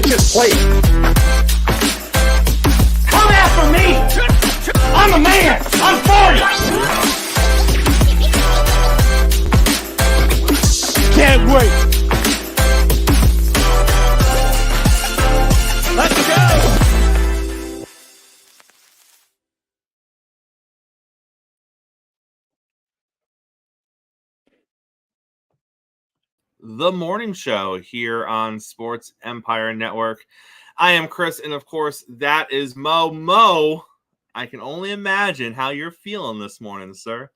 is just playing. Come after me! I'm a man! I'm 40! Can't wait! Let's go! The morning show here on Sports Empire Network. I am Chris, and of course, that is Mo. Mo, I can only imagine how you're feeling this morning, sir.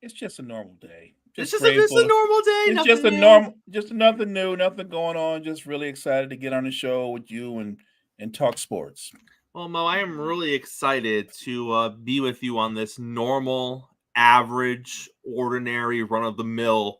It's just a normal day. It's just a normal day. It's just a normal, just nothing new, nothing going on. Just really excited to get on the show with you and talk sports. Well, Mo, I am really excited to be with you on this normal, average, ordinary, run-of-the-mill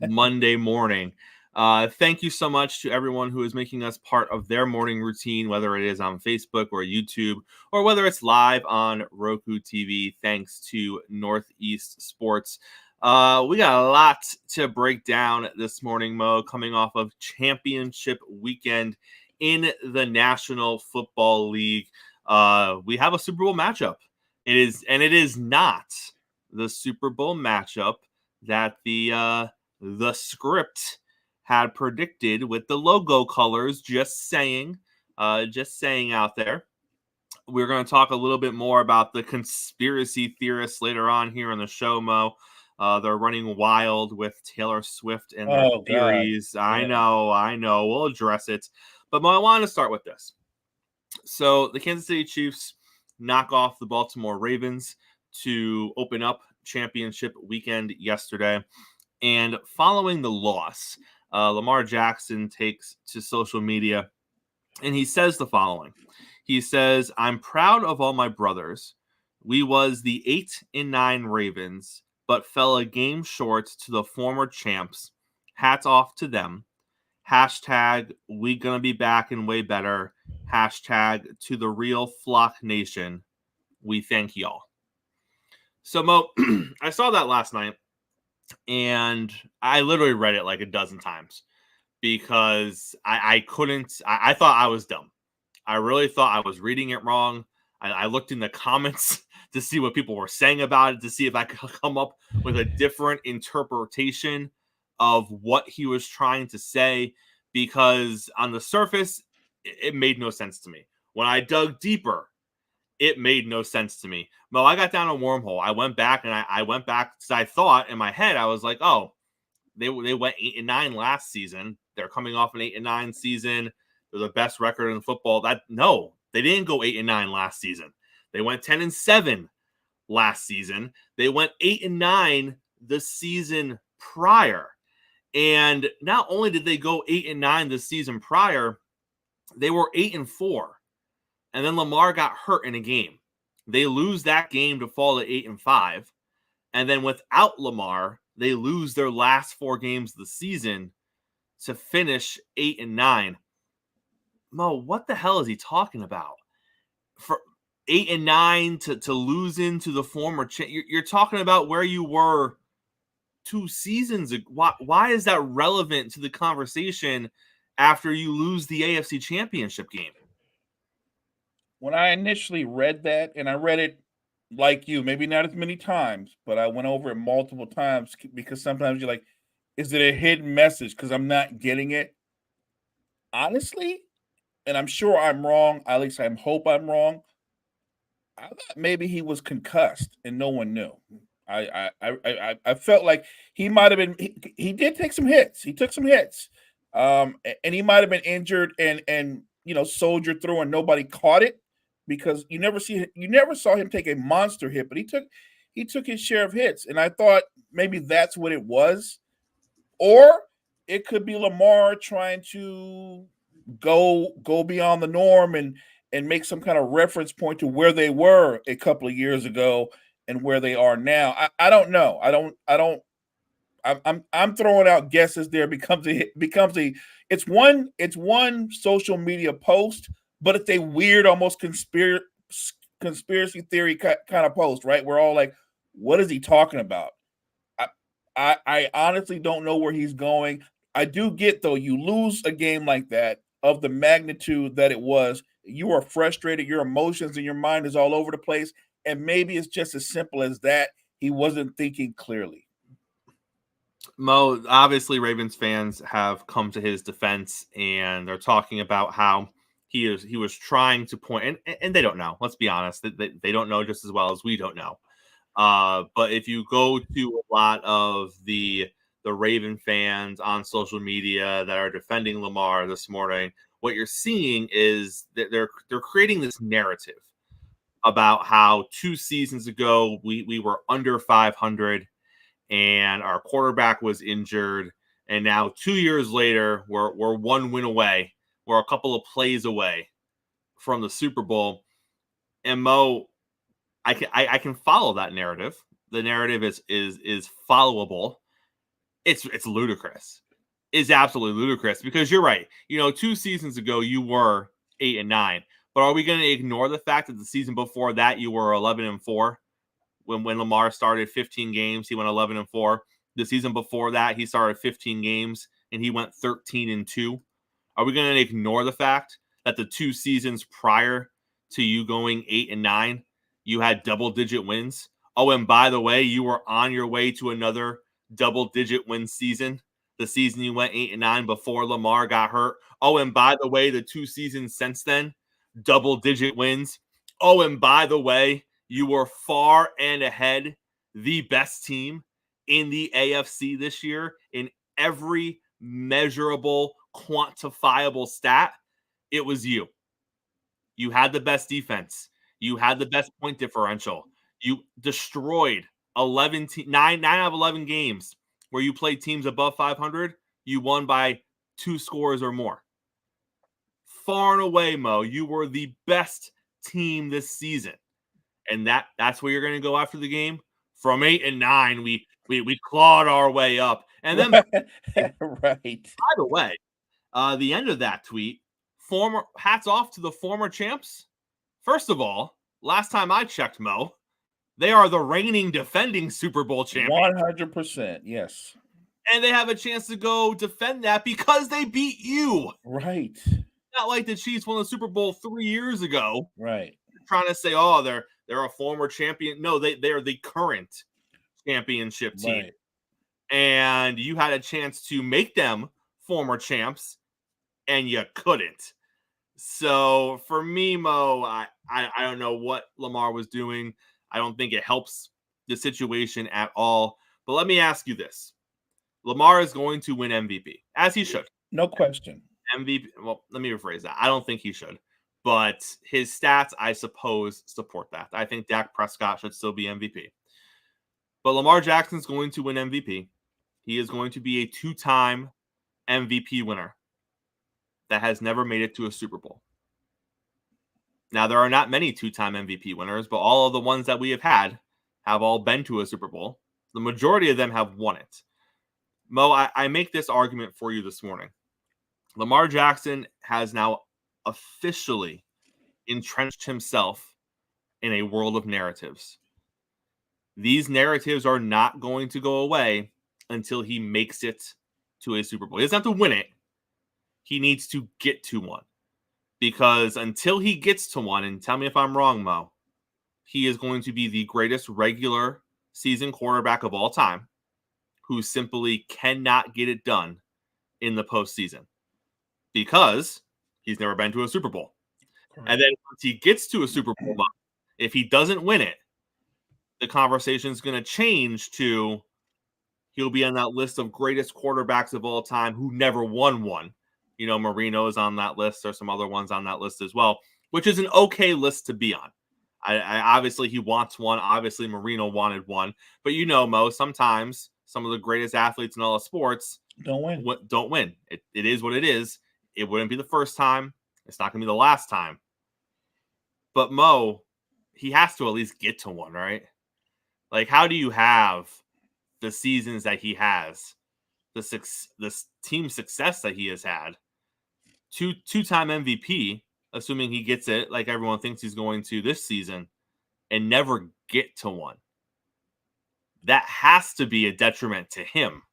Monday morning. Thank you so much to everyone who is making us part of their morning routine, whether it is on Facebook or YouTube, or whether it's live on Roku TV, thanks to Northeast Sports. We got a lot to break down this morning, Mo, coming off of championship weekend in the National Football League. We have a Super Bowl matchup. It is not the Super Bowl matchup that the script had predicted with the logo colors. Just saying out there. We're going to talk a little bit more about the conspiracy theorists later on here on the show, Mo. They're running wild with Taylor Swift and their theories. God. I know. We'll address it. But Mo, I wanted to start with this. So the Kansas City Chiefs knock off the Baltimore Ravens to open up championship weekend yesterday. And following the loss, Lamar Jackson takes to social media and he says the following. He says, "I'm proud of all my brothers. We was the 8-9 Ravens, but fell a game short to the former champs. Hats off to them. Hashtag we gonna be back and way better. Hashtag to the real Flock Nation. We thank y'all." So, Mo, I saw that last night, and I literally read it like a dozen times because I thought I was dumb. I really thought I was reading it wrong. I looked in the comments to see what people were saying about it, to see if I could come up with a different interpretation of what he was trying to say, because on the surface, it made no sense to me. When I dug deeper, it made no sense to me. Mo, I got down a wormhole. I went back and I went back because I thought in my head, I was like, oh, they went 8-9 last season. They're coming off an 8-9 season. They're the best record in football. No, they didn't go 8-9 last season. They went 10-7 last season. They went 8-9 the season prior. And not only did they go 8-9 the season prior, they were 8-4. And then Lamar got hurt in a game. They lose that game to fall to 8-5. And then without Lamar, they lose their last 4 games of the season to finish 8-9. Mo, what the hell is he talking about? For 8-9 to lose into the former you're talking about where you were 2 seasons ago. Why is that relevant to the conversation after you lose the AFC Championship game? When I initially read that, and I read it like you, maybe not as many times, but I went over it multiple times because sometimes you're like, is it a hidden message? Because I'm not getting it. Honestly, and I'm sure I'm wrong, at least I hope I'm wrong, I thought maybe he was concussed and no one knew. I felt like he might have been. He did take some hits. He took some hits, and he might have been injured and soldiered through and nobody caught it because you never saw him take a monster hit, but he took his share of hits, and I thought maybe that's what it was, or it could be Lamar trying to go beyond the norm and make some kind of reference point to where they were a couple of years ago and where they are now. I don't know. I'm throwing out guesses there. It's one social media post, but it's a weird, almost conspiracy theory kind of post, right? We're all like, what is he talking about? I honestly don't know where he's going. I do get, though, you lose a game like that of the magnitude that it was. You are frustrated, your emotions and your mind is all over the place, and maybe it's just as simple as that. He wasn't thinking clearly. Mo, obviously Ravens fans have come to his defense, and they're talking about how he was trying to point, and they don't know. Let's be honest, they don't know just as well as we don't know. But if you go to a lot of the Raven fans on social media that are defending Lamar this morning, what you're seeing is that they're creating this narrative about how 2 seasons ago we were under 500 and our quarterback was injured, and now 2 years later we're 1 win away, we're a couple of plays away from the Super Bowl. And Mo, I can follow that narrative. The narrative is followable. It's ludicrous. It's absolutely ludicrous because you're right. 2 seasons ago you were 8-9, but are we going to ignore the fact that the season before that you were 11-4? When Lamar started 15 games, he went 11-4. The season before that, he started 15 games and he went 13-2. Are we going to ignore the fact that the 2 seasons prior to you going 8-9, you had double-digit wins? Oh, and by the way, you were on your way to another double-digit win season. The season you went 8-9 before Lamar got hurt. Oh, and by the way, the 2 seasons since then, double-digit wins. Oh, and by the way, you were far and ahead the best team in the AFC this year in every measurable, quantifiable stat. It was you. You had the best defense. You had the best point differential. You destroyed 9 out of 11 games where you played teams above 500. You won by 2 scores or more. Far and away, Mo, you were the best team this season. And that's where you're going to go after the game. From 8-9, we clawed our way up. And then, right. By the way, the end of that tweet, hats off to the former champs. First of all, last time I checked, Mo, they are the reigning defending Super Bowl champions. 100%, yes. And they have a chance to go defend that because they beat you. Right. Not like the Chiefs won the Super Bowl 3 years ago. Right. Trying to say, oh, they're a former champion. No, they're the current championship team. Right. And you had a chance to make them former champs, and you couldn't. So for me, Mo, I don't know what Lamar was doing. I don't think it helps the situation at all. But let me ask you this. Lamar is going to win MVP, as he should. No question. MVP, well, let me rephrase that. I don't think he should. But his stats, I suppose, support that. I think Dak Prescott should still be MVP. But Lamar Jackson's going to win MVP. He is going to be a 2-time MVP winner that has never made it to a Super Bowl. Now, there are not many 2-time MVP winners, but all of the ones that we have had have all been to a Super Bowl. The majority of them have won it. Mo, I make this argument for you this morning. Lamar Jackson has now officially entrenched himself in a world of narratives. These narratives are not going to go away until he makes it to a Super Bowl. He doesn't have to win it. He needs to get to one. Because until he gets to one, and tell me if I'm wrong, Mo, he is going to be the greatest regular season quarterback of all time who simply cannot get it done in the postseason because he's never been to a Super Bowl. Correct. And then once he gets to a Super Bowl, if he doesn't win it, the conversation is going to change to he'll be on that list of greatest quarterbacks of all time who never won one. Marino is on that list. There's some other ones on that list as well, which is an okay list to be on. I obviously he wants one. Obviously Marino wanted one, but Mo, sometimes some of the greatest athletes in all of sports don't win. It is what it is. It wouldn't be the first time. It's not going to be the last time. But Mo, he has to at least get to one, right? Like, how do you have the seasons that he has, the team success that he has had, two-time MVP, assuming he gets it like everyone thinks he's going to this season, and never get to one? That has to be a detriment to him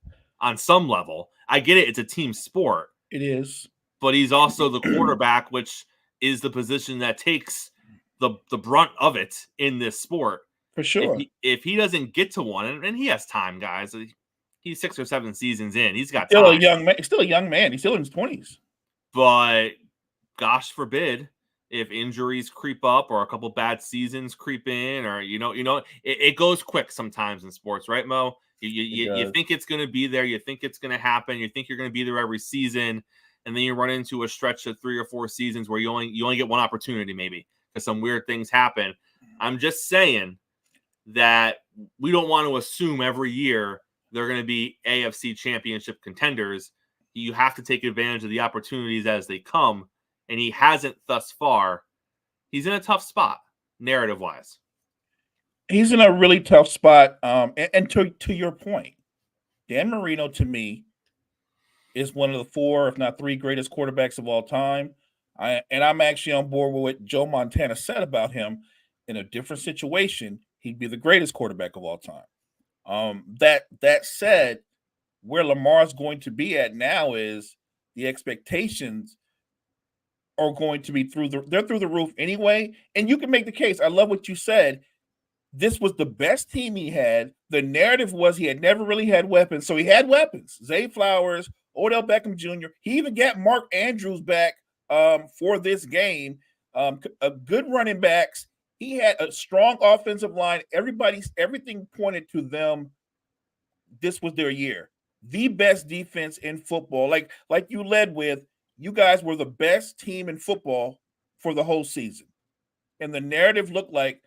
on some level. I get it. It's a team sport. It is. but he's also the quarterback, which is the position that takes the brunt of it in this sport. For sure. If he doesn't get to one, and he has time, guys. He's 6 or 7 seasons in. He's got still time. Still a young man. He's still in his 20s. But gosh forbid if injuries creep up or a couple bad seasons creep in, or it goes quick sometimes in sports, right, Mo? You think it's going to be there, you think it's going to happen, you think you're going to be there every season, and then you run into a stretch of 3 or 4 seasons where you only get one opportunity, maybe, because some weird things happen. I'm just saying that we don't want to assume every year they're going to be AFC championship contenders. You have to take advantage of the opportunities as they come, and he hasn't thus far. He's in a tough spot, narrative-wise. He's in a really tough spot. And to your point, Dan Marino, to me, is one of the 4, if not 3, greatest quarterbacks of all time. I'm actually on board with what Joe Montana said about him. In a different situation, he'd be the greatest quarterback of all time. That said, where Lamar's going to be at now is the expectations are going to be through the roof anyway. And you can make the case. I love what you said. This was the best team he had. The narrative was he had never really had weapons. So he had weapons. Zay Flowers, Odell Beckham Jr. He even got Mark Andrews back for this game. A good running backs. He had a strong offensive line. Everything pointed to them. This was their year. The best defense in football. Like you led with, you guys were the best team in football for the whole season. And the narrative looked like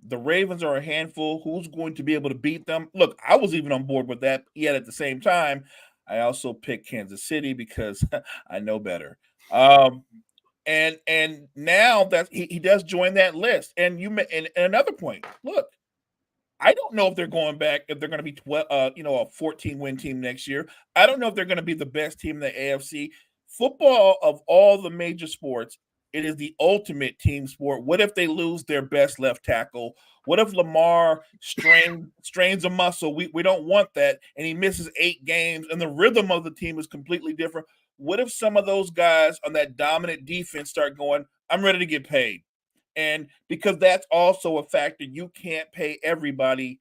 the Ravens are a handful. Who's going to be able to beat them? Look, I was even on board with that. Yet at the same time, I also picked Kansas City because I know better. And now that he does join that list. And another point, look, I don't know if they're going back, if they're going to be a 14-win team next year. I don't know if they're going to be the best team in the AFC. Football, of all the major sports, it is the ultimate team sport. What if they lose their best left tackle? What if Lamar strains a muscle? We don't want that, and he misses 8 games, and the rhythm of the team is completely different. What if some of those guys on that dominant defense start going, I'm ready to get paid? And because that's also a factor, you can't pay everybody.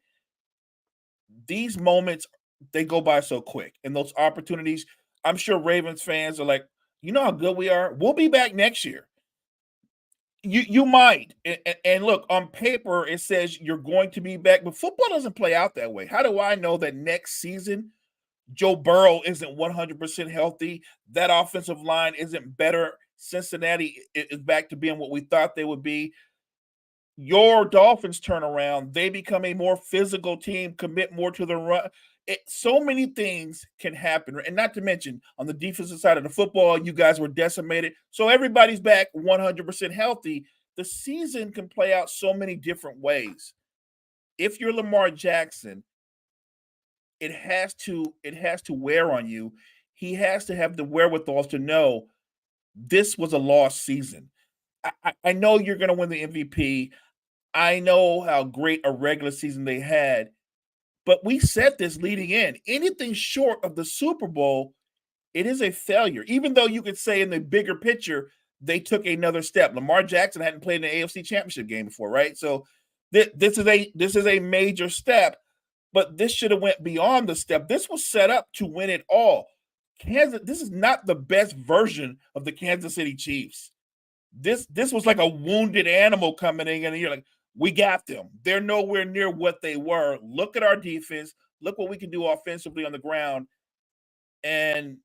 These moments, they go by so quick. And those opportunities, I'm sure Ravens fans are like, you know how good we are? We'll be back next year. You might. And look, on paper, it says you're going to be back, but football doesn't play out that way. How do I know that next season Joe Burrow isn't 100% healthy? That offensive line isn't better. Cincinnati is back to being what we thought they would be. Your Dolphins turn around. They become a more physical team, commit more to the run. So many things can happen. And not to mention, on the defensive side of the football, you guys were decimated. So everybody's back 100% healthy. The season can play out so many different ways. If you're Lamar Jackson, it has to wear on you. He has to have the wherewithal to know this was a lost season. I know you're going to win the MVP. I know how great a regular season they had. But we said this leading in. Anything short of the Super Bowl, it is a failure. Even though you could say in the bigger picture, they took another step. Lamar Jackson hadn't played in an AFC Championship game before, right? So this is a major step. But this should have went beyond the step. This was set up to win it all. This is not the best version of the Kansas City Chiefs. This was like a wounded animal coming in, and you're like, we got them. They're nowhere near what they were. Look at our defense. Look what we can do offensively on the ground. And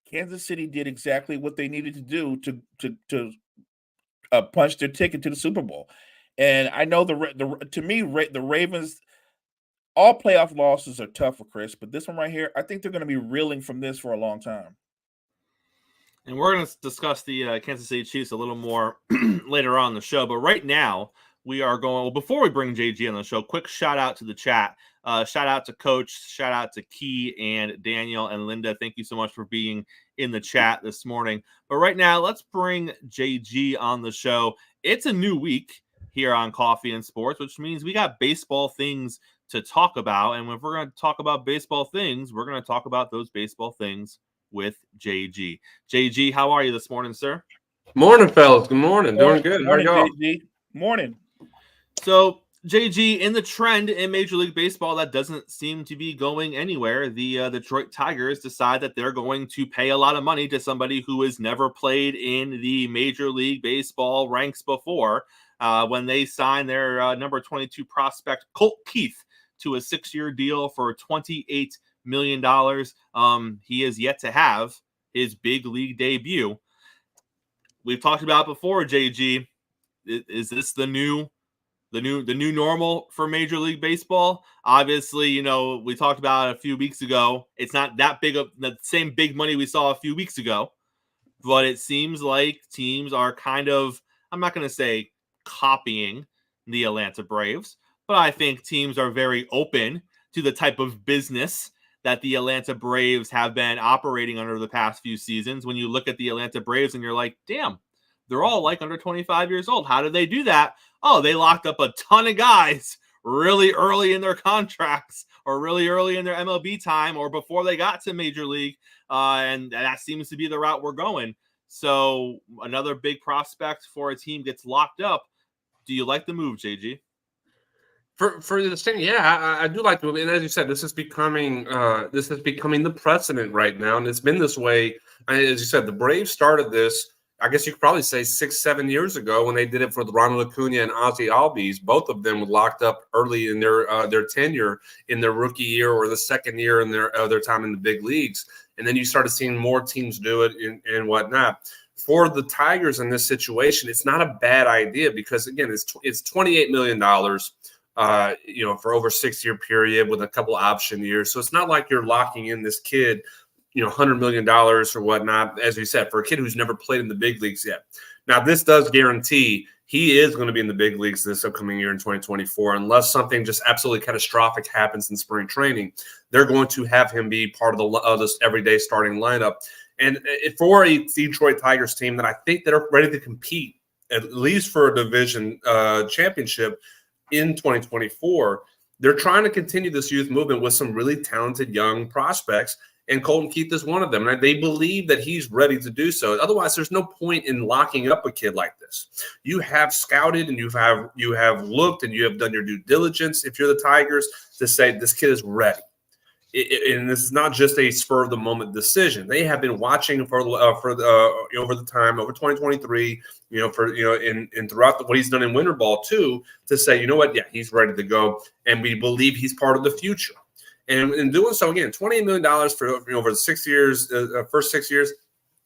Kansas City did exactly what they needed to do to punch their ticket to the Super Bowl. And I know the Ravens, all playoff losses are tough for Chris, but this one right here, I think they're going to be reeling from this for a long time. And we're going to discuss the Kansas City Chiefs a little more later on in the show. But right now, we are going, well, before we bring JG on the show, quick shout out to the chat. Shout out to Coach, shout out to Key and Daniel and Linda. Thank you so much for being in the chat this morning. But right now, let's bring JG on the show. It's a new week here on Coffee and Sports, which means we got baseball things to talk about. And if we're going to talk about baseball things, we're going to talk about those baseball things with JG. JG, how are you this morning, sir? Morning, fellas. Good morning. Doing good. How are Morning, y'all? JG. Morning. So, JG, in the trend in Major League Baseball that doesn't seem to be going anywhere, the Detroit Tigers decide that they're going to pay a lot of money to somebody who has never played in the Major League Baseball ranks before when they sign their number 22 prospect, Colt Keith, to a 6-year deal for $28 million. He is yet to have his big league debut. We've talked about before, JG. Is this the new normal for Major League Baseball? Obviously, we talked about it a few weeks ago. It's not that big of the same big money we saw a few weeks ago, but it seems like teams are kind of, I'm not going to say copying the Atlanta Braves, but I think teams are very open to the type of business that the Atlanta Braves have been operating under the past few seasons. When you look at the Atlanta Braves and you're like, damn, they're all like under 25 years old. How did they do that? Oh, they locked up a ton of guys really early in their contracts or really early in their MLB time or before they got to Major League. And that seems to be the route we're going. So another big prospect for a team gets locked up. Do you like the move, JG? For this thing, yeah, I do like the movie. And as you said, this is becoming the precedent right now. And it's been this way. As you said, the Braves started this, I guess you could probably say 6-7 years ago when they did it for the Ronald Acuna and Ozzie Albies. Both of them were locked up early in their tenure in their rookie year or the second year in their time in the big leagues. And then you started seeing more teams do it and whatnot. For the Tigers in this situation, it's not a bad idea because, again, it's $28 million. For over a 6-year period with a couple option years. So it's not like you're locking in this kid, $100 million or whatnot, as we said, for a kid who's never played in the big leagues yet. Now, this does guarantee he is going to be in the big leagues this upcoming year in 2024, unless something just absolutely catastrophic happens in spring training. They're going to have him be part of this everyday starting lineup. And for a Detroit Tigers team that I think that are ready to compete, at least for a division championship, in 2024, they're trying to continue this youth movement with some really talented young prospects, and Colton Keith is one of them. And they believe that he's ready to do so. Otherwise, there's no point in locking up a kid like this. You have scouted and you have looked and you have done your due diligence, if you're the Tigers, to say this kid is ready. And this is not just a spur of the moment decision. They have been watching over the time over 2023, and throughout what he's done in winter ball too, to say, yeah, he's ready to go, and we believe he's part of the future. And in doing so, again, $28 million for over 6 years, first 6 years,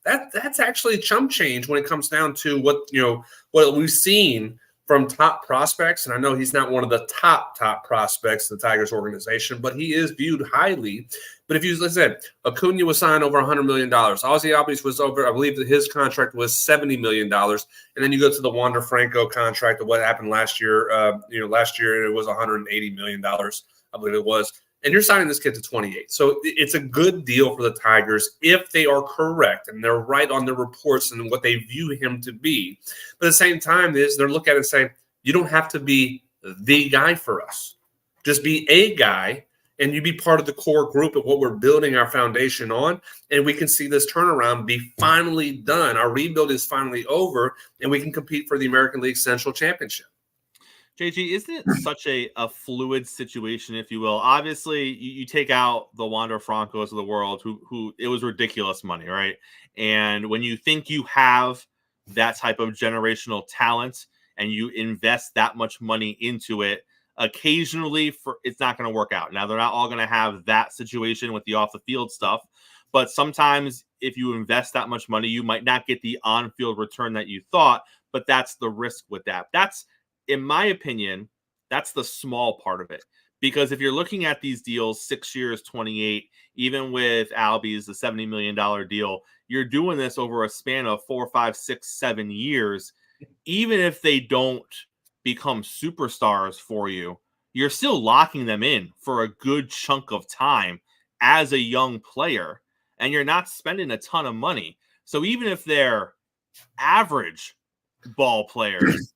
that's actually chump change when it comes down to what we've seen from top prospects. And I know he's not one of the top prospects of the Tigers organization, but he is viewed highly. But if you listen, Acuna was signed over $100 million. Ozzie Albies was over, I believe that his contract was $70 million. And then you go to the Wander Franco contract of what happened last year. Last year it was $180 million, I believe it was. And you're signing this kid to 28. So it's a good deal for the Tigers if they are correct and they're right on their reports and what they view him to be. But at the same time, they're looking at it and saying, you don't have to be the guy for us. Just be a guy, and you be part of the core group of what we're building our foundation on. And we can see this turnaround be finally done. Our rebuild is finally over, and we can compete for the American League Central Championship. JG, isn't it such a fluid situation, if you will? Obviously, you take out the Wander Francos of the world, who it was ridiculous money, right? And when you think you have that type of generational talent and you invest that much money into it, occasionally it's not going to work out. Now, they're not all going to have that situation with the off-the-field stuff, but sometimes if you invest that much money, you might not get the on-field return that you thought, but that's the risk with that. In my opinion, that's the small part of it. Because if you're looking at these deals, 6 years, 28, even with Albies, the $70 million deal, you're doing this over a span of 4, 5, 6, 7 years. Even if they don't become superstars for you, you're still locking them in for a good chunk of time as a young player, and you're not spending a ton of money. So even if they're average ball players,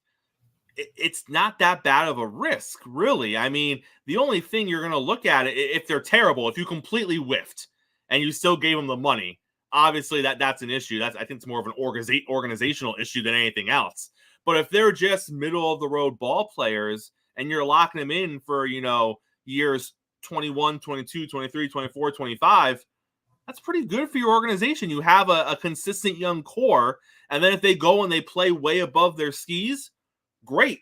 it's not that bad of a risk, really. I mean, the only thing you're going to look at it, if they're terrible, if you completely whiffed and you still gave them the money, obviously that's an issue. I think it's more of an organizational issue than anything else. But if they're just middle of the road ball players and you're locking them in for, years 21, 22, 23, 24, 25, that's pretty good for your organization. You have a consistent young core. And then if they go and they play way above their skis, great.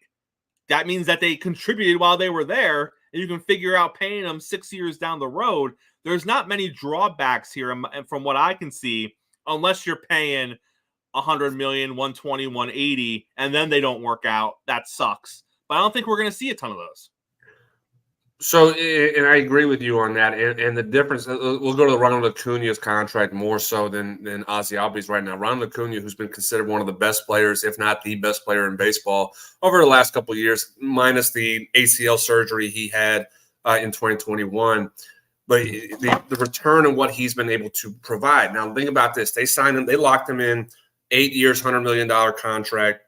That means that they contributed while they were there, and you can figure out paying them 6 years down the road. There's not many drawbacks here, and from what I can see, unless you're paying 100 million, 120, 180, and then they don't work out. That sucks. But I don't think we're going to see a ton of those. So, and I agree with you on that. And the difference, we'll go to Ronald Acuna's contract more so than Ozzie Albies right now. Ronald Acuna, who's been considered one of the best players, if not the best player in baseball over the last couple of years, minus the ACL surgery he had in 2021. But the return and what he's been able to provide. Now, think about this. They signed him, they locked him in 8 years, $100 million contract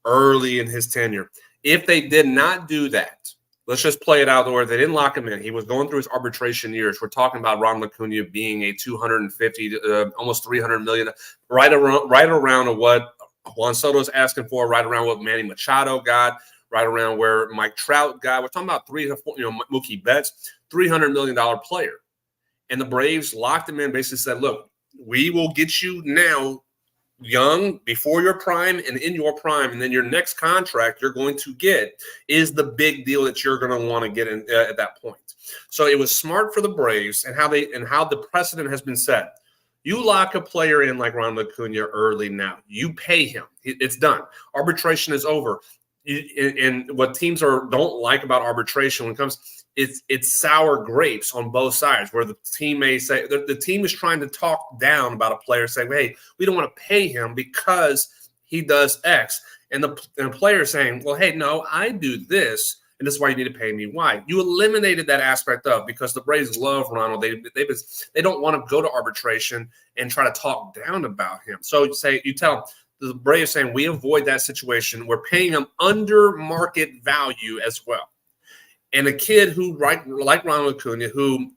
early in his tenure. If they did not do that, let's just play it out the way they didn't lock him in. He was going through his arbitration years. We're talking about Ronald Acuna being a 250, almost 300 million, right around what Juan Soto's asking for, right around what Manny Machado got, right around where Mike Trout got. We're talking about 3 to 4, Mookie Betts, $300 million player. And the Braves locked him in, basically said, look, we will get you now young, before your prime and in your prime, and then your next contract you're going to get is the big deal that you're going to want to get in at that point. So it was smart for the Braves and how the precedent has been set. You lock a player in like Ronald Acuna early now. You pay him. It's done. Arbitration is over. And what teams don't like about arbitration when it comes, it's sour grapes on both sides, where the team may say the team is trying to talk down about a player, saying, hey, we don't want to pay him because he does X. And the player is saying, well, hey, no, I do this, and this is why you need to pay me Y. You eliminated that aspect of, because the Braves love Ronald. They don't want to go to arbitration and try to talk down about him. So you tell the Braves saying, we avoid that situation. We're paying him under market value as well. And a kid who, like Ronald Acuna, who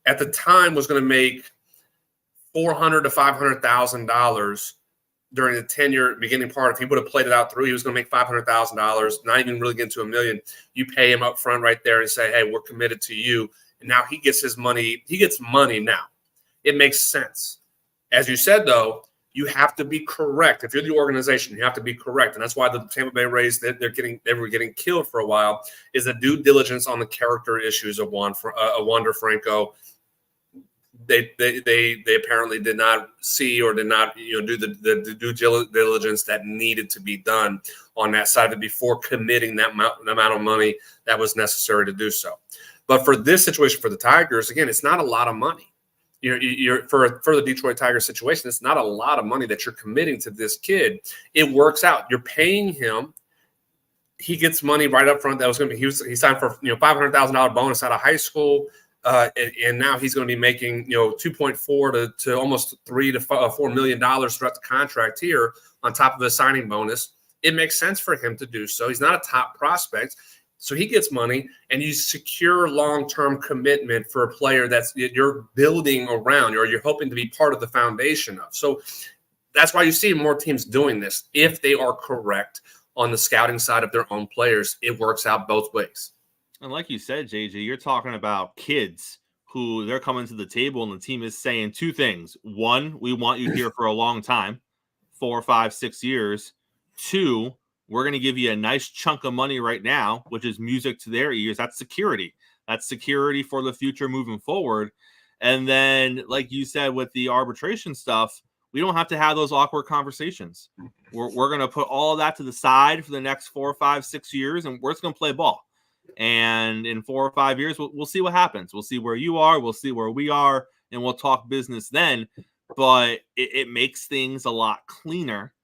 at the time was going to make $400,000 to $500,000 during the tenure beginning part, if he would have played it out through, he was going to make $500,000, not even really get to $1 million. You pay him up front right there and say, hey, we're committed to you. And now he gets his money. He gets money now. It makes sense. As you said, though, you have to be correct. If you're the organization, you have to be correct. And that's why the Tampa Bay Rays, they were getting killed for a while, is the due diligence on the character issues of Wander Franco. They apparently did not see or did not do the due diligence that needed to be done on that side of it before committing that amount of money that was necessary to do so. But for this situation for the Tigers, again, it's not a lot of money. You're for the Detroit Tigers situation, it's not a lot of money that you're committing to this kid. It works out. You're paying him. He gets money right up front. That was going to be he signed for $500,000 bonus out of high school, and now he's going to be making $2.4 to almost $3 to $4 million throughout the contract here on top of a signing bonus. It makes sense for him to do so. He's not a top prospect. So he gets money, and you secure long-term commitment for a player that you're building around, or you're hoping to be part of the foundation of. So that's why you see more teams doing this. If they are correct on the scouting side of their own players, it works out both ways. And like you said, JJ, you're talking about kids who they're coming to the table, and the team is saying two things. One, we want you here for a long time, 4, 5, 6 years. 2, we're going to give you a nice chunk of money right now, which is music to their ears. That's security. That's security for the future moving forward. And then, like you said, with the arbitration stuff, we don't have to have those awkward conversations. We're going to put all of that to the side for the next 4, 5, 6 years, and we're just going to play ball. And in 4 or 5 years, we'll see what happens. We'll see where you are. We'll see where we are, and we'll talk business then. But it makes things a lot cleaner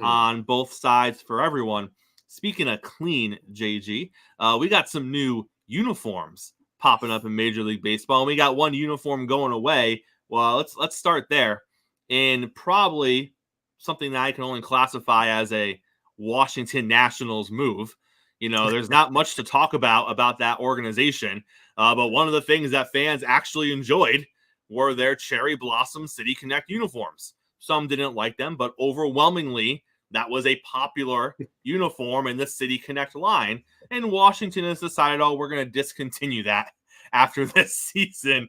on both sides for everyone. Speaking of clean, JG, we got some new uniforms popping up in Major League Baseball, and we got one uniform going away. Well, let's start there. And probably something that I can only classify as a Washington Nationals move. There's not much to talk about that organization. But one of the things that fans actually enjoyed were their Cherry Blossom City Connect uniforms. Some didn't like them, but overwhelmingly, that was a popular uniform in the City Connect line. And Washington has decided, we're going to discontinue that after this season.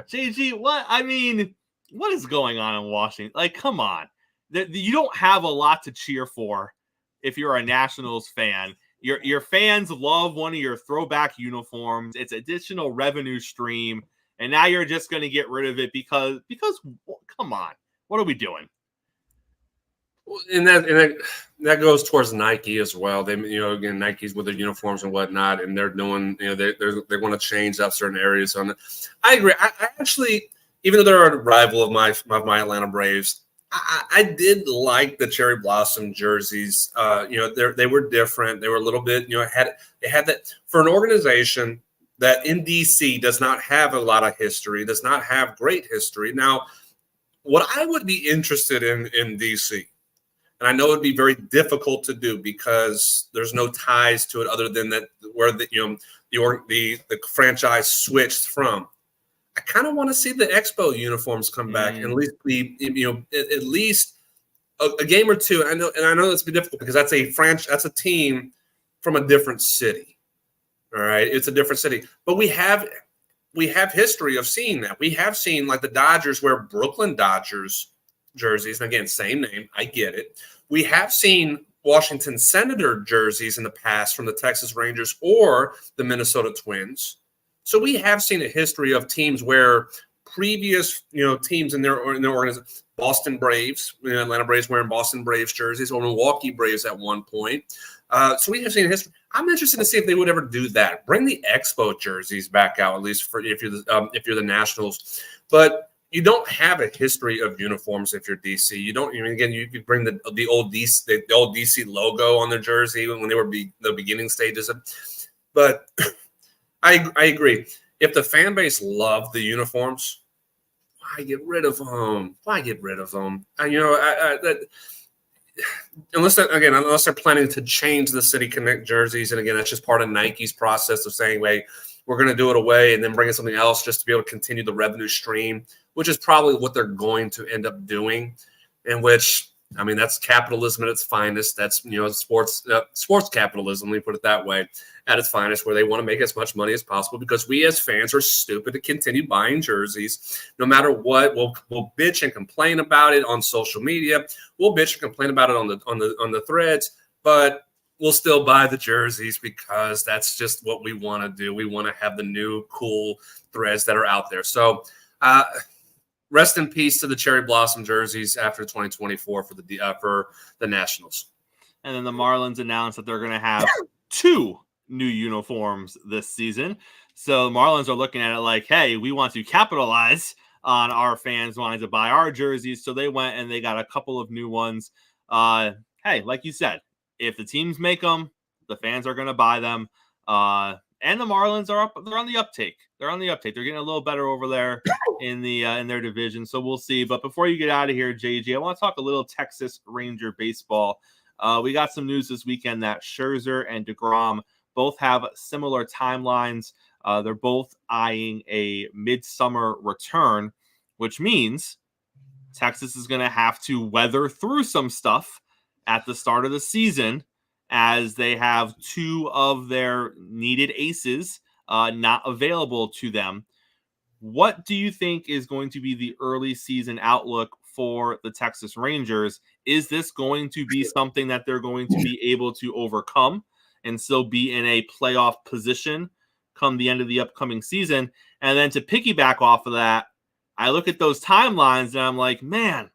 JG, what is going on in Washington? Like, come on. You don't have a lot to cheer for if you're a Nationals fan. Your fans love one of your throwback uniforms. It's additional revenue stream. And now you're just going to get rid of it because come on. What are we doing? And that goes towards Nike as well. They, again, Nike's with their uniforms and whatnot, and they're doing, they want to change up certain areas on it. I agree. I actually, even though they're a rival of my Atlanta Braves, I did like the Cherry Blossom jerseys. They were different. They were a little bit, they had that for an organization that in DC does not have a lot of history, does not have great history. Now, what I would be interested in DC, and I know it'd be very difficult to do because there's no ties to it other than that where the franchise switched from. I kind of want to see the Expo uniforms come back and at least be, at least a game or two. I know that's be difficult because that's a team from a different city. All right, it's a different city, but we have history of seeing that. We have seen like the Dodgers wear Brooklyn Dodgers jerseys, and again, same name. I get it. We have seen Washington Senator jerseys in the past from the Texas Rangers or the Minnesota Twins. So we have seen a history of teams where previous, teams in their organization, Boston Braves, Atlanta Braves wearing Boston Braves jerseys, or Milwaukee Braves at one point. So we have seen a history. I'm interested to see if they would ever do that. Bring the Expo jerseys back out, at least for if you're the Nationals. But you don't have a history of uniforms if you're DC. You don't. Again, you could bring the old DC logo on their jersey when they were the beginning stages. But I agree. If the fan base loved the uniforms, why get rid of them? Unless they're planning to change the City Connect jerseys, and again, that's just part of Nike's process of saying, "Wait, we're going to do it away and then bring in something else just to be able to continue the revenue stream," which is probably what they're going to end up doing. In which, that's capitalism at its finest. That's sports capitalism. Let me put it that way, at its finest, where they want to make as much money as possible because we as fans are stupid to continue buying jerseys, no matter what. We'll bitch and complain about it on social media. We'll bitch and complain about it on the threads, but we'll still buy the jerseys because that's just what we want to do. We want to have the new cool threads that are out there. So, rest in peace to the Cherry Blossom jerseys after 2024 for the Nationals. And then the Marlins announced that they're going to have 2 new uniforms this season. So Marlins are looking at it like, hey, we want to capitalize on our fans wanting to buy our jerseys. So they went and they got a couple of new ones. Hey, like you said, if the teams make them, the fans are going to buy them. And the Marlins they're on the uptake. They're getting a little better over there in their division. So we'll see. But before you get out of here, JG, I want to talk a little Texas Ranger baseball. We got some news this weekend that Scherzer and DeGrom both have similar timelines. They're both eyeing a midsummer return, which means Texas is going to have to weather through some stuff at the start of the season, as they have 2 of their needed aces not available to them. What do you think is going to be the early season outlook for the Texas Rangers? Is this going to be something that they're going to be able to overcome and still be in a playoff position come the end of the upcoming season? And then to piggyback off of that, I look at those timelines and I'm like, man,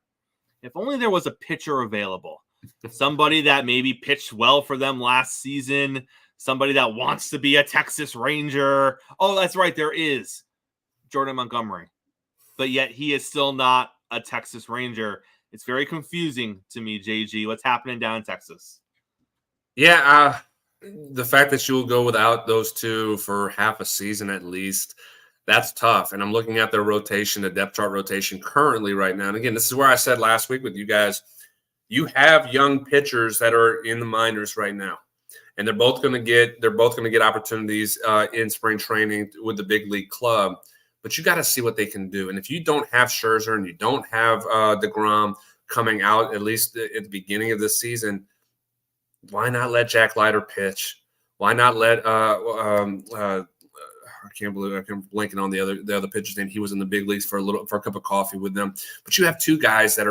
if only there was a pitcher available. Somebody that maybe pitched well for them last season, somebody that wants to be a Texas Ranger. Oh, that's right, there is Jordan Montgomery, but yet he is still not a Texas Ranger. It's very confusing to me, JG. What's happening down in Texas? Yeah, the fact that you will go without those 2 for half a season at least, that's tough. And I'm looking at their rotation, the depth chart rotation currently right now. And again, this is where I said last week with you guys, you have young pitchers that are in the minors right now, and they're both going to get opportunities in spring training with the big league club. but you got to see what they can do. And if you don't have Scherzer and you don't have DeGrom coming out, at least at the beginning of this season, why not let Jack Leiter pitch? Why not let I can't believe I'm blanking on the other pitcher's name. He was in the big leagues for a cup of coffee with them. But you have two guys that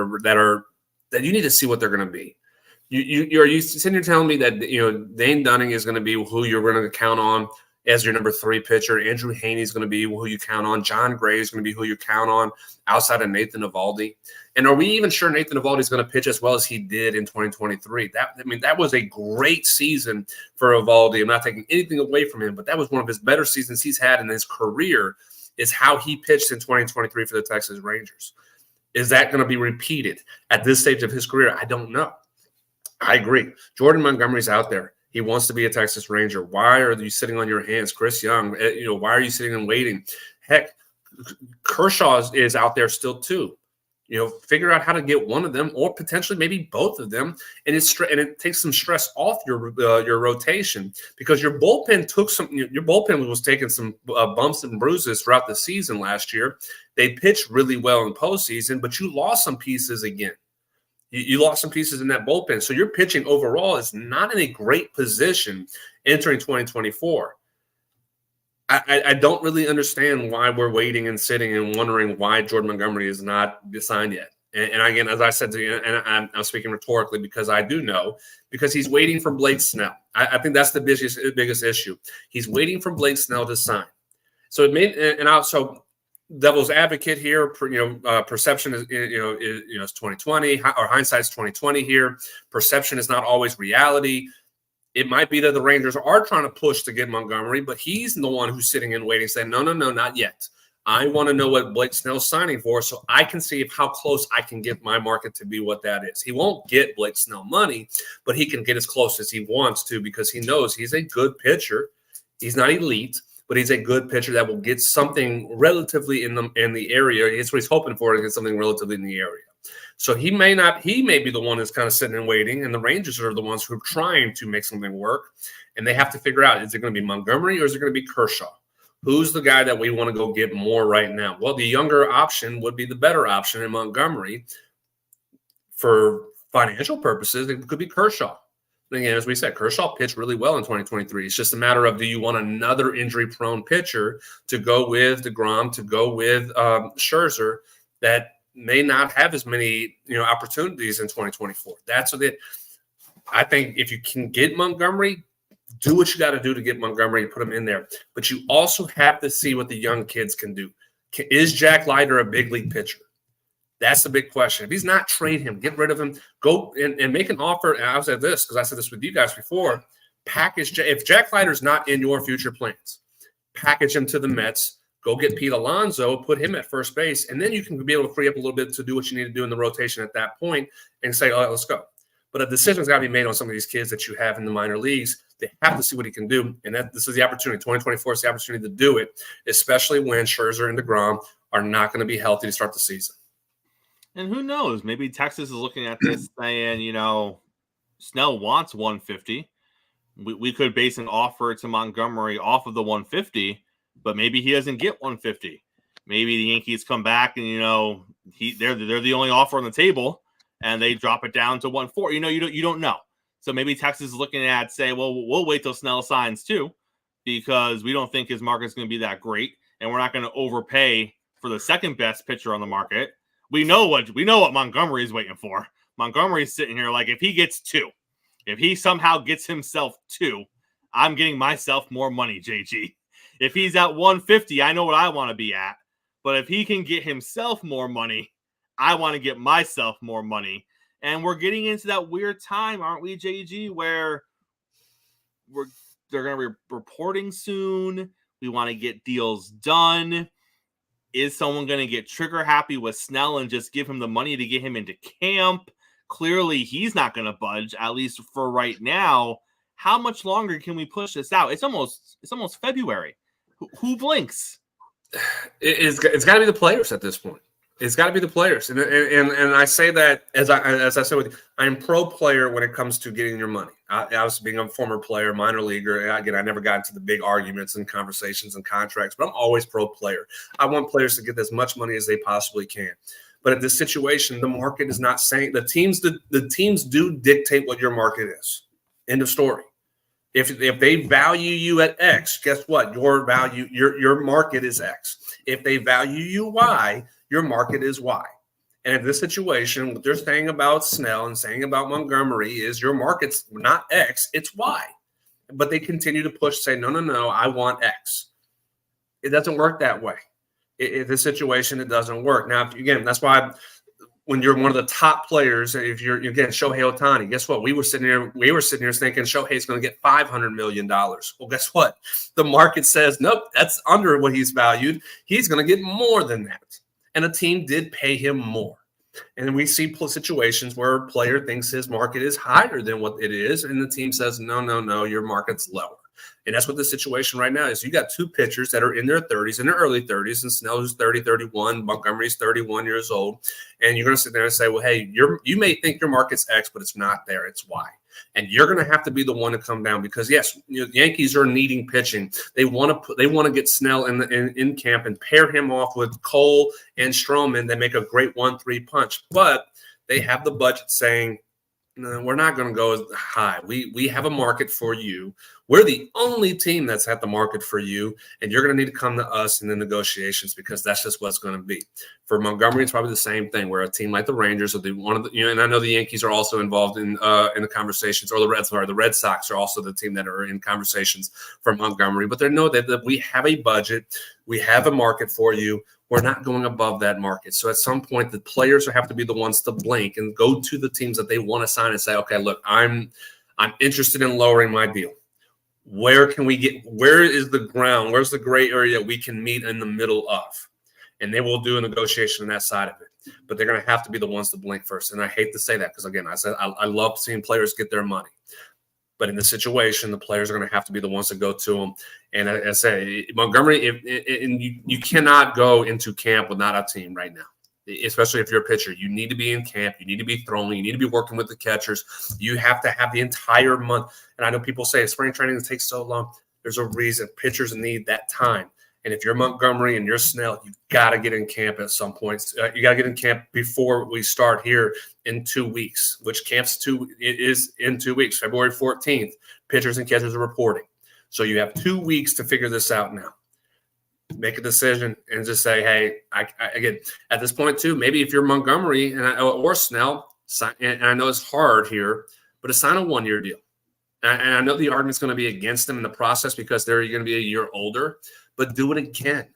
you need to see what they're going to be. Are you sitting here telling me that Dane Dunning is going to be who you're going to count on as your number 3 pitcher? Andrew Haney is going to be who you count on. John Gray is going to be who you count on outside of Nathan Eovaldi. And are we even sure Nathan Eovaldi is going to pitch as well as he did in 2023? That was a great season for Eovaldi. I'm not taking anything away from him, but that was one of his better seasons he's had in his career. Is how he pitched in 2023 for the Texas Rangers. Is that going to be repeated at this stage of his career? I don't know. I agree. Jordan Montgomery's out there. He wants to be a Texas Ranger. Why are you sitting on your hands? Chris Young, why are you sitting and waiting? Heck, Kershaw is out there still too. Figure out how to get one of them or potentially maybe both of them, and it takes some stress off your rotation because your bullpen was taking some bumps and bruises throughout the season last year. They pitched really well in postseason, but you lost some pieces again. You lost some pieces in that bullpen. So your pitching overall is not in a great position entering 2024. I don't really understand why we're waiting and sitting and wondering why Jordan Montgomery is not signed yet. And again, as I said to you, and I'm speaking rhetorically because I do know, because he's waiting for Blake Snell. I think that's the biggest issue. He's waiting for Blake Snell to sign. So it made, and also devil's advocate here, perception is, is 2020 or hindsight's 2020 here. Perception is not always reality. It might be that the Rangers are trying to push to get Montgomery, but he's the one who's sitting and waiting, saying, no, not yet. I want to know what Blake Snell's signing for so I can see how close I can get my market to be what that is. He won't get Blake Snell money, but he can get as close as he wants to because he knows he's a good pitcher. He's not elite, but he's a good pitcher that will get something relatively in the area. That's what he's hoping for, to get something relatively in the area. So he may be the one that's kind of sitting and waiting, and the Rangers are the ones who are trying to make something work, and they have to figure out, is it going to be Montgomery or is it going to be Kershaw? Who's the guy that we want to go get more right now? Well, the younger option would be the better option in Montgomery. For financial purposes, it could be Kershaw. Again, as we said, Kershaw pitched really well in 2023. It's just a matter of, do you want another injury-prone pitcher to go with DeGrom, to go with Scherzer, that may not have as many opportunities in 2024. That's what I think. If you can get Montgomery, do what you got to do to get Montgomery and put him in there. But you also have to see what the young kids can do. Is Jack Leiter a big league pitcher? That's the big question. If he's not, trade him. Get rid of him. Go and make an offer. And I'll say this because I said this with you guys before. If Jack Leiter's not in your future plans, package him to the Mets. Go get Pete Alonso, put him at first base, and then you can be able to free up a little bit to do what you need to do in the rotation at that point and say, all right, let's go. But a decision's got to be made on some of these kids that you have in the minor leagues. They have to see what he can do, and this is the opportunity. 2024 is the opportunity to do it, especially when Scherzer and DeGrom are not going to be healthy to start the season. And who knows? Maybe Texas is looking at this saying, Snell wants 150. We could base an offer to Montgomery off of the 150. But maybe he doesn't get 150. Maybe the Yankees come back and they're the only offer on the table, and they drop it down to 140. You don't know. So maybe Texas is looking at say, well, we'll wait till Snell signs too, because we don't think his market is going to be that great, and we're not going to overpay for the second best pitcher on the market. We know what Montgomery is waiting for. Montgomery's sitting here like, if he gets 2, if he somehow gets himself 2, I'm getting myself more money, JG. If he's at 150, I know what I want to be at. But if he can get himself more money, I want to get myself more money. And we're getting into that weird time, aren't we, JG, where they're going to be reporting soon. We want to get deals done. Is someone going to get trigger happy with Snell and just give him the money to get him into camp? Clearly, he's not going to budge, at least for right now. How much longer can we push this out? It's almost February. Who blinks? It's got to be the players at this point. It's got to be the players, and I say that as I said with you, I'm pro player when it comes to getting your money. I was being a former player, minor leaguer. Again, I never got into the big arguments and conversations and contracts, but I'm always pro player. I want players to get as much money as they possibly can. But in this situation, the market is not saying the teams do dictate what your market is. End of story. If they value you at X, guess what? Your market is X. If they value you Y, your market is Y. And in this situation, what they're saying about Snell and saying about Montgomery is your market's not X, it's Y. But they continue to push, say, no, I want X. It doesn't work that way. In this situation, it doesn't work. Now, again, that's why when you're one of the top players, if you're, again, Shohei Ohtani, guess what? We were sitting here thinking Shohei's going to get $500 million. Well, guess what? The market says, nope, that's under what he's valued. He's going to get more than that. And a team did pay him more. And we see situations where a player thinks his market is higher than what it is, and the team says, no, your market's lower. And that's what the situation right now is. You got two pitchers that are in their 30s, in their early 30s, and Snell's 30, 31, Montgomery's 31 years old. And you're going to sit there and say, well, hey, you may think your market's X, but it's not there. It's Y. And you're going to have to be the one to come down because, yes, the Yankees are needing pitching. They want to get Snell in camp and pair him off with Cole and Stroman. They make a great 1-3 punch. But they have the budget saying, no, we're not going to go as high. We have a market for you. We're the only team that's at the market for you, and you're going to need to come to us in the negotiations because that's just what's going to be. For Montgomery, it's probably the same thing. Where a team like the Rangers or and I know the Yankees are also involved in the conversations, or the Red Sox are also the team that are in conversations for Montgomery. But they know that we have a budget, we have a market for you. We're not going above that market. So at some point, the players have to be the ones to blink and go to the teams that they want to sign and say, okay, look, I'm interested in lowering my deal. Where is the ground? Where's the gray area we can meet in the middle of? And they will do a negotiation on that side of it. But they're going to have to be the ones to blink first. And I hate to say that because, again, I said I love seeing players get their money. But in this situation, the players are going to have to be the ones to go to them. And I say, Montgomery, you cannot go into camp without a team right now, especially if you're a pitcher. You need to be in camp. You need to be throwing. You need to be working with the catchers. You have to have the entire month. And I know people say spring training takes so long. There's a reason. Pitchers need that time. And if you're Montgomery and you're Snell, you got to get in camp at some point. You got to get in camp before we start here in 2 weeks, which is in 2 weeks, February 14th. Pitchers and catchers are reporting. So you have 2 weeks to figure this out now. Make a decision and just say, hey, again, at this point too, maybe if you're Montgomery or Snell, and I know it's hard here, but sign a 1-year deal. And I know the argument's going to be against them in the process because they're going to be a year older, but do it again.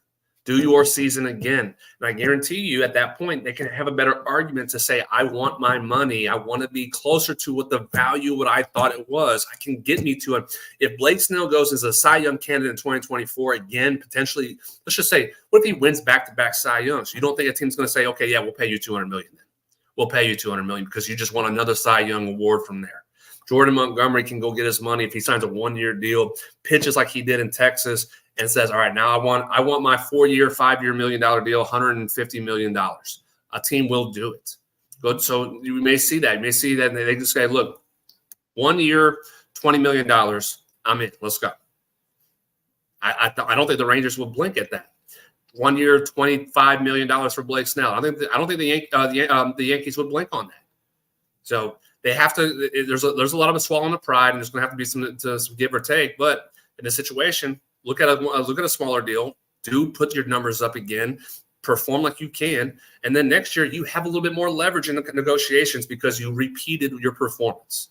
Do your season again. And I guarantee you at that point, they can have a better argument to say, I want my money. I want to be closer to what the value, what I thought it was. I can get me to it. If Blake Snell goes as a Cy Young candidate in 2024, again, potentially, let's just say, what if he wins back-to-back Cy Youngs? You don't think a team's going to say, okay, yeah, we'll pay you $200 million then. We'll pay you $200 million because you just won another Cy Young award from there. Jordan Montgomery can go get his money if he signs a 1-year deal, pitches like he did in Texas, and says, all right, now I want my 4-year, $5 million deal, $150 million. A team will do it. Good. So you may see that. You may see that and they just say, look, 1 year, $20 million, I'm in. Let's go. I don't think the Rangers will blink at that. 1 year, $25 million for Blake Snell. I don't think the Yankees would blink on that. So they have to. There's a lot of a swallowing of pride, and there's going to have to be some give or take. But in this situation, look at a smaller deal. Do put your numbers up again. Perform like you can, and then next year you have a little bit more leverage in the negotiations because you repeated your performance.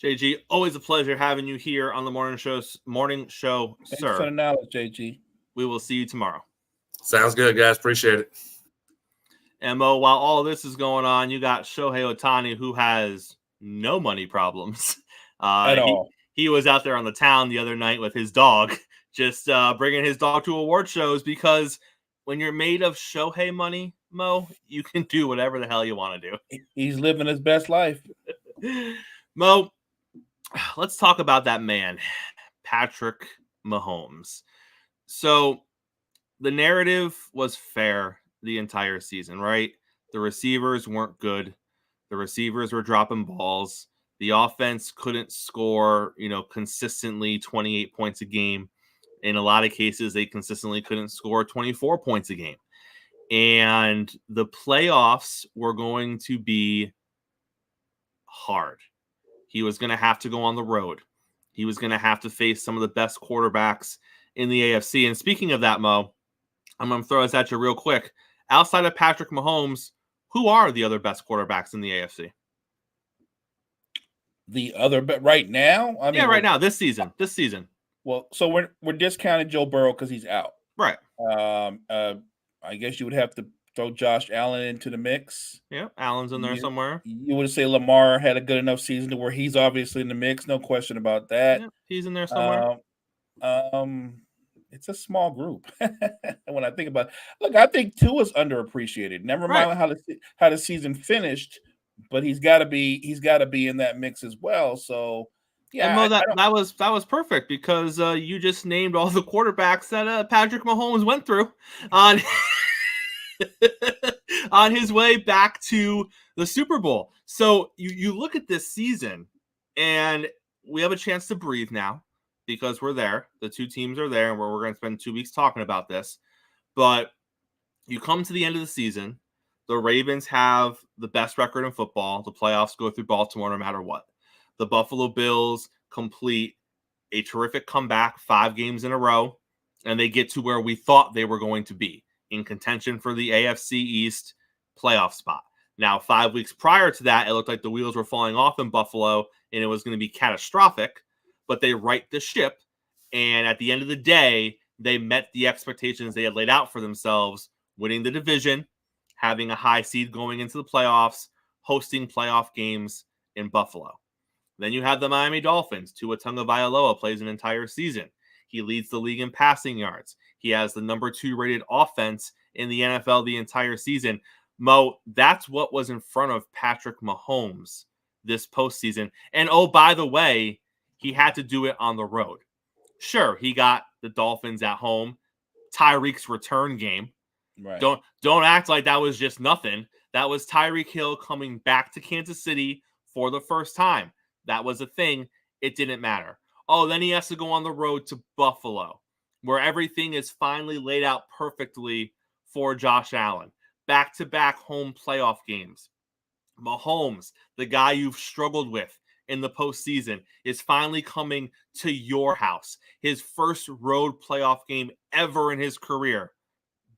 JG, always a pleasure having you here on the morning show, Thanks sir. for the knowledge, JG. We will see you tomorrow. Sounds good, guys. Appreciate it. And Mo, while all of this is going on, you got Shohei Ohtani, who has no money problems At all. He was out there on the town the other night with his dog, just bringing his dog to award shows because when you're made of Shohei money, Mo, you can do whatever the hell you want to do. He's living his best life. Mo, let's talk about that man, Patrick Mahomes. So the narrative was fair the entire season, right? The receivers weren't good. The receivers were dropping balls. The offense couldn't score, consistently 28 points a game. In a lot of cases, they consistently couldn't score 24 points a game. And the playoffs were going to be hard. He was going to have to go on the road. He was going to have to face some of the best quarterbacks in the AFC. And speaking of that, Mo, I'm going to throw this at you real quick. Outside of Patrick Mahomes, who are the other best quarterbacks in the AFC? But right now, right now, this season. Well, so we're discounting Joe Burrow because he's out, right? I guess you would have to throw Josh Allen into the mix. Yeah, Allen's in there somewhere. You would say Lamar had a good enough season to where he's obviously in the mix, no question about that. Yeah, he's in there somewhere. It's a small group. When I think about it. Look, I think Tua's underappreciated. Never mind how the season finished, but he's got to be in that mix as well. So yeah, and Mo, that was perfect because you just named all the quarterbacks that Patrick Mahomes went through on on his way back to the Super Bowl. So you look at this season, and we have a chance to breathe now because we're there. The two teams are there, and we're going to spend 2 weeks talking about this. But you come to the end of the season, the Ravens have the best record in football. The playoffs go through Baltimore no matter what. The Buffalo Bills complete a terrific comeback 5 games in a row, and they get to where we thought they were going to be, in contention for the AFC East playoff spot. Now, 5 weeks prior to that, it looked like the wheels were falling off in Buffalo, and it was going to be catastrophic, but they right the ship, and at the end of the day, they met the expectations they had laid out for themselves, winning the division, having a high seed going into the playoffs, hosting playoff games in Buffalo. Then you have the Miami Dolphins. Tua Tagovailoa plays an entire season. He leads the league in passing yards. He has the number 2 rated offense in the NFL the entire season. Mo, that's what was in front of Patrick Mahomes this postseason. And oh, by the way, he had to do it on the road. Sure, he got the Dolphins at home. Tyreek's return game. Right. Don't act like that was just nothing. That was Tyreek Hill coming back to Kansas City for the first time. That was a thing. It didn't matter. Oh, then he has to go on the road to Buffalo, where everything is finally laid out perfectly for Josh Allen. Back-to-back home playoff games. Mahomes, the guy you've struggled with in the postseason, is finally coming to your house. His first road playoff game ever in his career.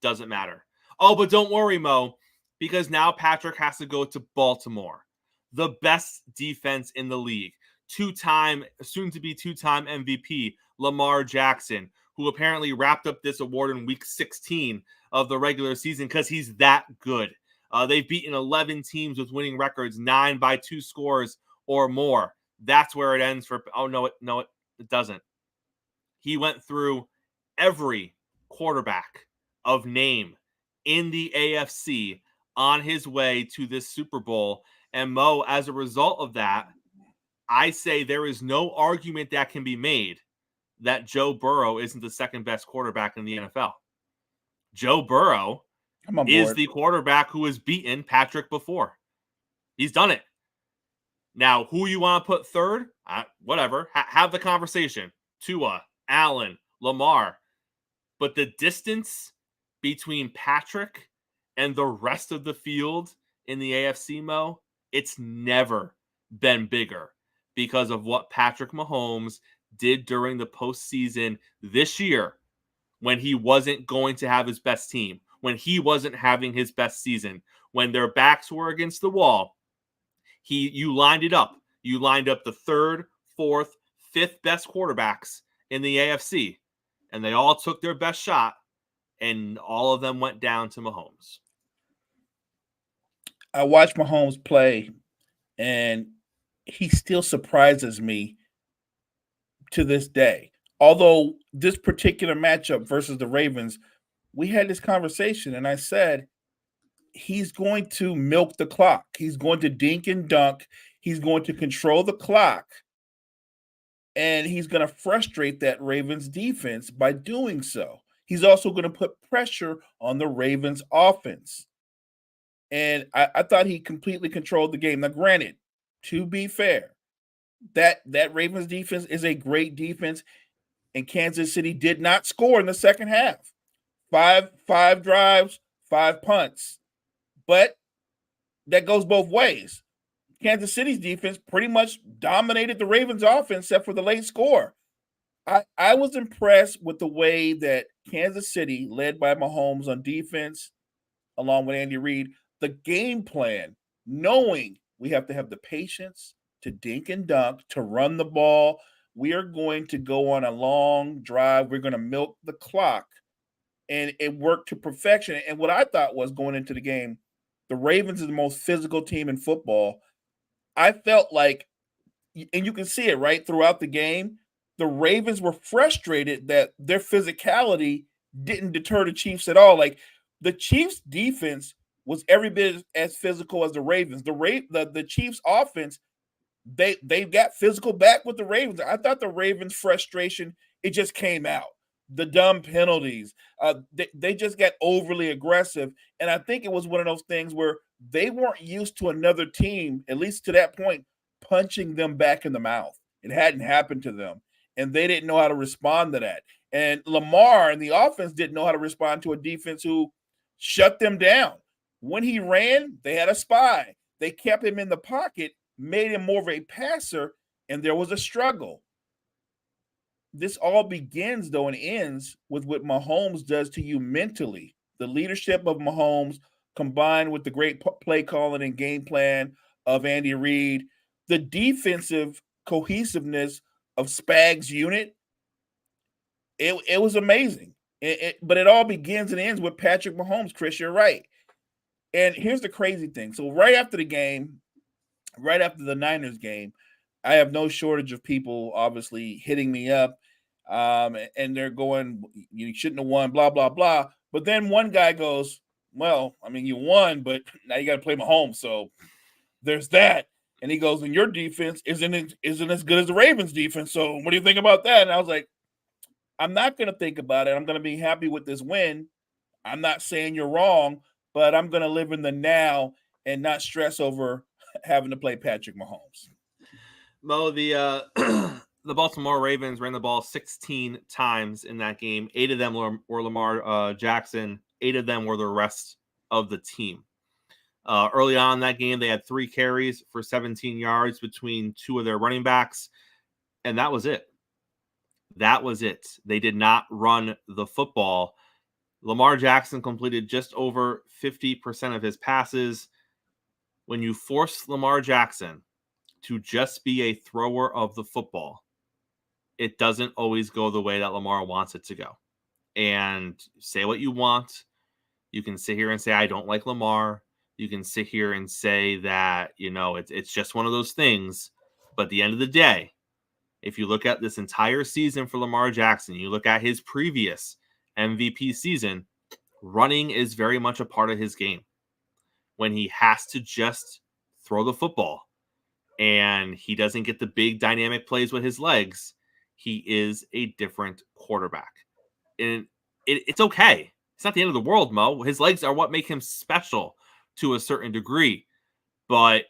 Doesn't matter. Oh, but don't worry, Mo, because now Patrick has to go to Baltimore. The best defense in the league. Soon-to-be two-time MVP, Lamar Jackson, who apparently wrapped up this award in week 16 of the regular season because he's that good. They've beaten 11 teams with winning records, 9 by 2 scores or more. That's where it ends for. Oh, no, it doesn't. He went through every quarterback of name in the AFC on his way to this Super Bowl. And Mo, as a result of that, I say there is no argument that can be made that Joe Burrow isn't the second best quarterback in the NFL. Joe Burrow is the quarterback who has beaten Patrick before. He's done it. Now, who you want to put third? Whatever. Have the conversation. Tua, Allen, Lamar. But the distance between Patrick and the rest of the field in the AFC, Mo, it's never been bigger because of what Patrick Mahomes did during the postseason this year when he wasn't going to have his best team, when he wasn't having his best season, when their backs were against the wall. You lined it up. You lined up the 3rd, 4th, 5th best quarterbacks in the AFC, and they all took their best shot, and all of them went down to Mahomes. I watch Mahomes play, and he still surprises me to this day. Although this particular matchup versus the Ravens, we had this conversation, and I said, he's going to milk the clock. He's going to dink and dunk. He's going to control the clock, and he's going to frustrate that Ravens defense by doing so. He's also going to put pressure on the Ravens offense. And I thought he completely controlled the game. Now, granted, to be fair, that Ravens defense is a great defense, and Kansas City did not score in the second half. Five drives, 5 punts. But that goes both ways. Kansas City's defense pretty much dominated the Ravens offense except for the late score. I was impressed with the way that Kansas City, led by Mahomes on defense, along with Andy Reid, the game plan, knowing we have to have the patience to dink and dunk, to run the ball. We are going to go on a long drive. We're going to milk the clock. And it worked to perfection. And what I thought was going into the game, the Ravens is the most physical team in football. I felt like, and you can see it right throughout the game, the Ravens were frustrated that their physicality didn't deter the Chiefs at all. Like the Chiefs defense was every bit as physical as the Ravens. The Chiefs offense, they got physical back with the Ravens. I thought the Ravens frustration, it just came out. The dumb penalties, they just got overly aggressive. And I think it was one of those things where they weren't used to another team, at least to that point, punching them back in the mouth. It hadn't happened to them. And they didn't know how to respond to that. And Lamar and the offense didn't know how to respond to a defense who shut them down. When he ran, they had a spy. They kept him in the pocket, made him more of a passer, and there was a struggle. This all begins, though, and ends with what Mahomes does to you mentally. The leadership of Mahomes combined with the great play calling and game plan of Andy Reid, the defensive cohesiveness of Spag's unit, it was amazing. But it all begins and ends with Patrick Mahomes, Chris, you're right. And here's the crazy thing. So right after the game, right after the Niners game, I have no shortage of people obviously hitting me up, and they're going, you shouldn't have won, blah, blah, blah. But then one guy goes, well, I mean, you won, but now you got to play Mahomes. So there's that. And he goes, and your defense isn't as good as the Ravens defense. So what do you think about that? And I was like, I'm not going to think about it. I'm going to be happy with this win. I'm not saying you're wrong, but I'm going to live in the now and not stress over having to play Patrick Mahomes. Mo, the the Baltimore Ravens ran the ball 16 times in that game. 8 of them were Lamar Jackson. 8 of them were the rest of the team. Early on in that game, they had 3 carries for 17 yards between 2 of their running backs, and that was it. That was it. They did not run the football. Lamar Jackson completed just over 50% of his passes. When you force Lamar Jackson to just be a thrower of the football, it doesn't always go the way that Lamar wants it to go. And say what you want. You can sit here and say, I don't like Lamar. You can sit here and say that, it's just one of those things. But at the end of the day, if you look at this entire season for Lamar Jackson, you look at his previous MVP season, running is very much a part of his game. When he has to just throw the football and he doesn't get the big dynamic plays with his legs, he is a different quarterback. And it's okay. It's not the end of the world, Mo. His legs are what make him special to a certain degree. But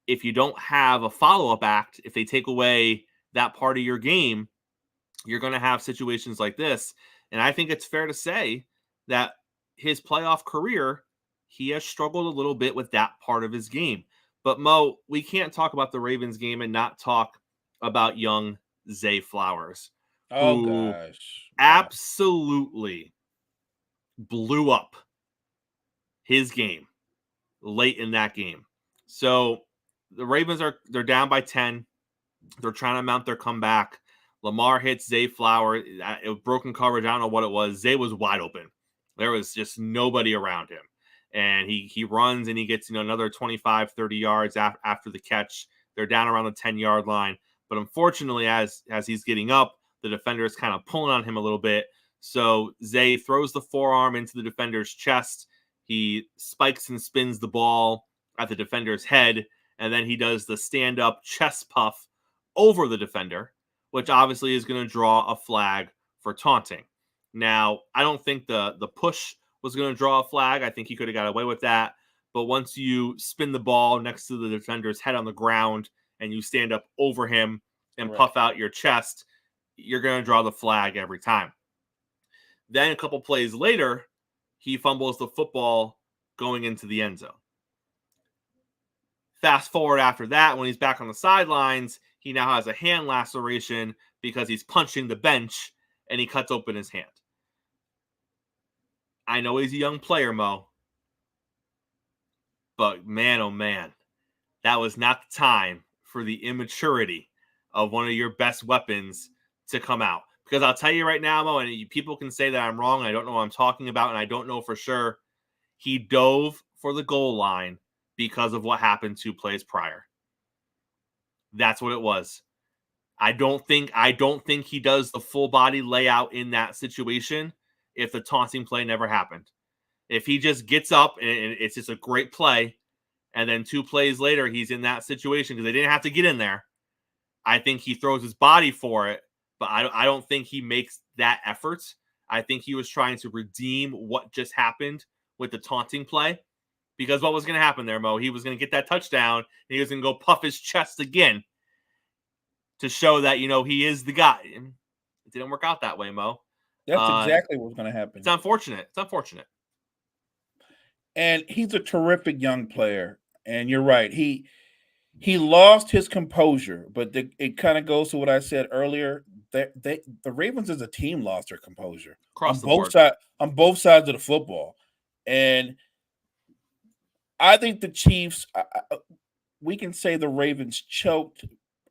if you don't have a follow-up act, if they take away that part of your game, you're going to have situations like this. And I think it's fair to say that his playoff career, he has struggled a little bit with that part of his game. But Mo, we can't talk about the Ravens game and not talk about young Zay Flowers. Oh, gosh. Absolutely blew up his game late in that game. So the Ravens they're down by 10. They're trying to mount their comeback. Lamar hits Zay Flowers. It was broken coverage. I don't know what it was. Zay was wide open. There was just nobody around him. And he runs and he gets another 25, 30 yards after the catch. They're down around the 10-yard line. But unfortunately, as he's getting up, the defender is kind of pulling on him a little bit. So Zay throws the forearm into the defender's chest. He spikes and spins the ball at the defender's head. And then he does the stand-up chest puff over the defender, which obviously is going to draw a flag for taunting. Now, I don't think the push was going to draw a flag. I think he could have got away with that. But once you spin the ball next to the defender's head on the ground and you stand up over him and Right. puff out your chest, you're going to draw the flag every time. Then a couple plays later, he fumbles the football going into the end zone. Fast forward after that, when he's back on the sidelines, he now has a hand laceration because he's punching the bench and he cuts open his hand. I know he's a young player, Mo, but man, oh man, that was not the time for the immaturity of one of your best weapons to come out. Because I'll tell you right now, Mo, and people can say that I'm wrong, I don't know what I'm talking about, and I don't know for sure, he dove for the goal line because of what happened 2 plays prior. That's what it was. I don't think he does the full body layout in that situation if the taunting play never happened. If he just gets up and it's just a great play, and then 2 plays later he's in that situation because they didn't have to get in there, I think he throws his body for it, but I don't think he makes that effort. I think he was trying to redeem what just happened with the taunting play. Because what was going to happen there, Mo? He was going to get that touchdown, and he was going to go puff his chest again to show that, he is the guy. It didn't work out that way, Mo. That's exactly what's going to happen. It's unfortunate. And he's a terrific young player. And you're right. He lost his composure, but it kind of goes to what I said earlier. The Ravens as a team lost their composure Across on both sides of the football. And I think the Chiefs, we can say the Ravens choked.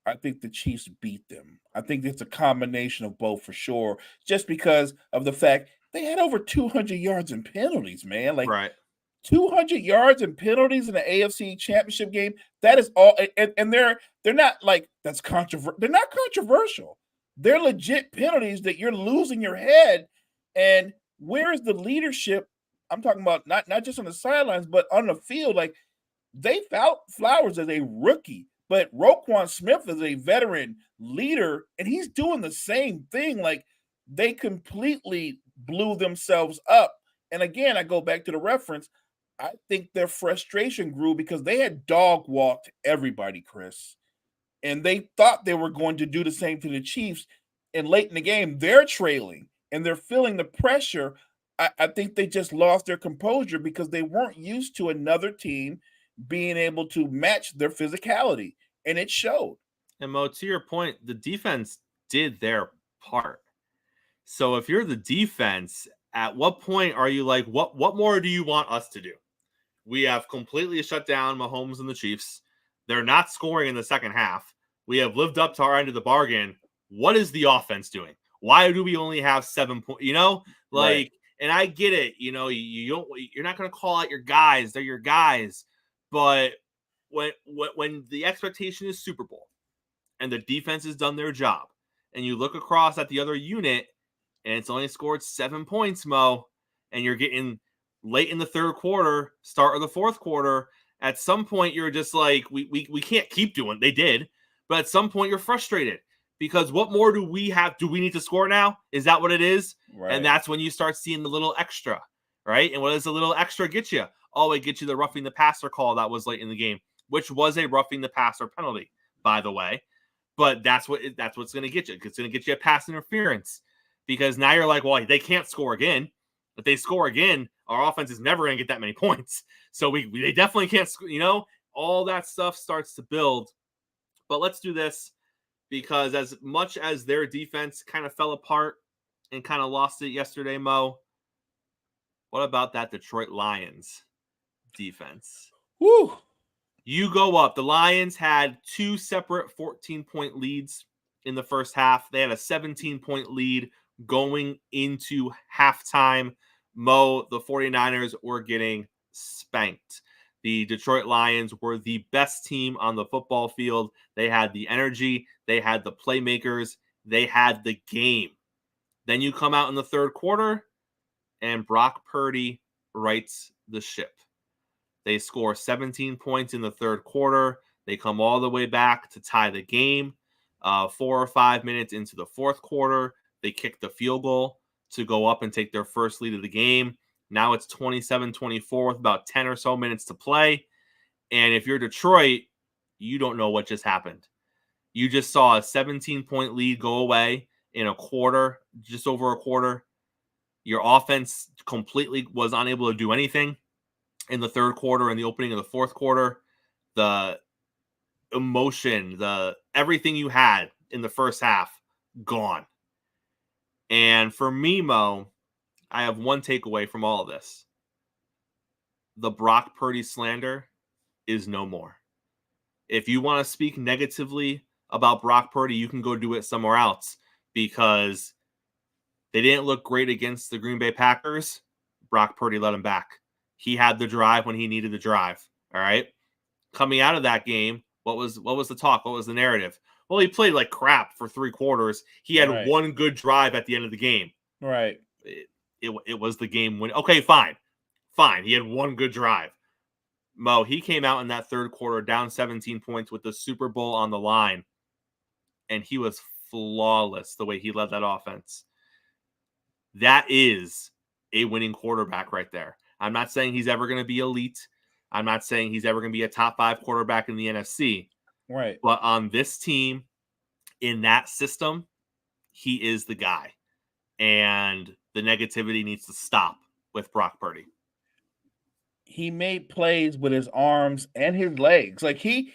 I think the Chiefs beat them. I think it's a combination of both for sure, just because of the fact they had over 200 yards in penalties, man. Right. 200 yards in penalties in the AFC Championship game. That is all. And they're not like that's controversial. They're not controversial. They're legit penalties that you're losing your head. And where is the leadership? I'm talking about not just on the sidelines, but on the field. Like they found Flowers as a rookie, but Roquan Smith is a veteran leader, and he's doing the same thing. Like they completely blew themselves up. And again, I go back to the reference. I think their frustration grew because they had dog walked everybody, Chris, and they thought they were going to do the same to the Chiefs. And late in the game, they're trailing and they're feeling the pressure. I think they just lost their composure because they weren't used to another team being able to match their physicality, and it showed. And Mo, to your point, the defense did their part. So if you're the defense, at what point are you like, what more do you want us to do? We have completely shut down Mahomes and the Chiefs. They're not scoring in the second half. We have lived up to our end of the bargain. What is the offense doing? Why do we only have 7 points? Right. And I get it. You're not going to call out your guys. They're your guys. But when the expectation is Super Bowl and the defense has done their job, and you look across at the other unit and it's only scored 7 points, Mo, and you're getting late in the third quarter, start of the fourth quarter, at some point you're just like, we can't keep doing. They did, but at some point you're frustrated because what more do we have? Do we need to score now? Is that what it is? Right. And that's when you start seeing the little extra, right? And what does the little extra get you? Oh, it gets you the roughing the passer call that was late in the game, which was a roughing the passer penalty, by the way. But that's what's going to get you. It's going to get you a pass interference because now you're like, well, they can't score again. If they score again, our offense is never going to get that many points. So they definitely can't, all that stuff starts to build. But let's do this because as much as their defense kind of fell apart and kind of lost it yesterday, Mo, what about that Detroit Lions defense? Woo! You go up. The Lions had 2 separate 14-point leads in the first half. They had a 17-point lead going into halftime. Mo, the 49ers were getting spanked. The Detroit Lions were the best team on the football field. They had the energy. They had the playmakers. They had the game. Then you come out in the third quarter, and Brock Purdy rights the ship. They score 17 points in the third quarter. They come all the way back to tie the game. 4 or 5 minutes into the fourth quarter, they kick the field goal to go up and take their first lead of the game. Now it's 27-24 with about 10 or so minutes to play. And if you're Detroit, you don't know what just happened. You just saw a 17-point lead go away in a quarter, just over a quarter. Your offense completely was unable to do anything in the third quarter and the opening of the fourth quarter. The emotion, everything you had in the first half, gone. And for me, Mo, I have one takeaway from all of this. The Brock Purdy slander is no more. If you want to speak negatively about Brock Purdy, you can go do it somewhere else, because they didn't look great against the Green Bay Packers. Brock Purdy let him back. He had the drive when he needed the drive. All right. Coming out of that game, what was the talk? What was the narrative? Well, he played like crap for 3 quarters. He had one good drive at the end of the game. Right. It was the game win. Okay, fine. He had one good drive. Mo, he came out in that third quarter down 17 points with the Super Bowl on the line, and he was flawless the way he led that offense. That is a winning quarterback right there. I'm not saying he's ever going to be elite. I'm not saying he's ever going to be a top 5 quarterback in the NFC. Right. But on this team, in that system, he is the guy. And the negativity needs to stop with Brock Purdy. He made plays with his arms and his legs. Like I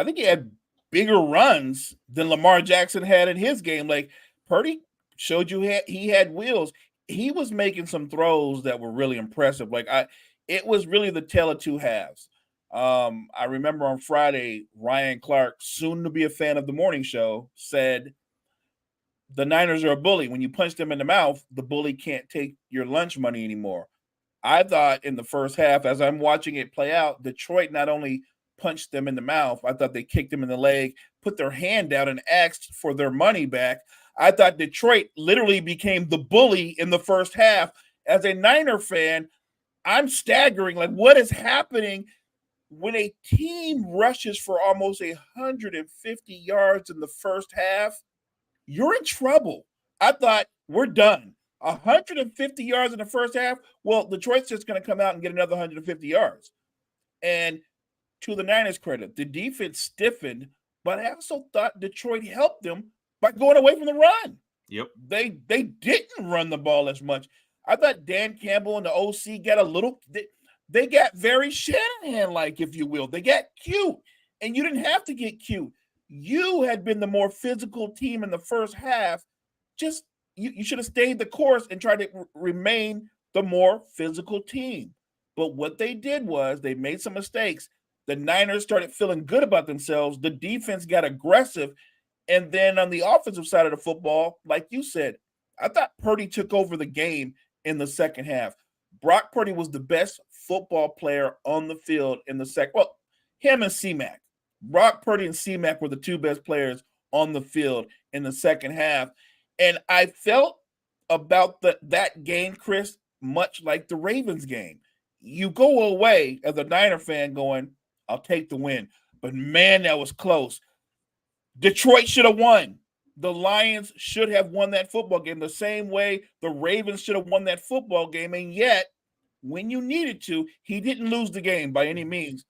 think he had bigger runs than Lamar Jackson had in his game. Like Purdy showed you he had wheels. He was making some throws that were really impressive. It was really the tale of two halves. I remember on Friday, Ryan Clark, soon to be a fan of the morning show, said the Niners are a bully. When you punch them in the mouth, the bully can't take your lunch money anymore. I thought in the first half, as I'm watching it play out, Detroit not only punched them in the mouth, I thought they kicked them in the leg, put their hand out and asked for their money back. I thought Detroit literally became the bully in the first half. As a Niner fan, I'm staggering. Like, what is happening when a team rushes for almost 150 yards in the first half? You're in trouble. I thought, we're done. 150 yards in the first half? Well, Detroit's just going to come out and get another 150 yards. And to the Niners' credit, the defense stiffened, but I also thought Detroit helped them by going away from the run. Yep. They didn't run the ball as much. I thought Dan Campbell and the OC got a little – they got very Shanahan-like, if you will. They got cute, and you didn't have to get cute. You had been the more physical team in the first half. Just you should have stayed the course and tried to remain the more physical team. But what they did was they made some mistakes. The Niners started feeling good about themselves. The defense got aggressive. And then on the offensive side of the football, like you said, I thought Purdy took over the game in the second half. Brock Purdy was the best football player on the field in the second. Well, him and C-Mac. Brock Purdy and C-Mac were the two best players on the field in the second half. And I felt about that game, Chris, much like the Ravens game. You go away as a Niner fan going, I'll take the win. But, man, that was close. Detroit should have won. The Lions should have won that football game the same way the Ravens should have won that football game. And yet, when you needed to, he didn't lose the game by any means.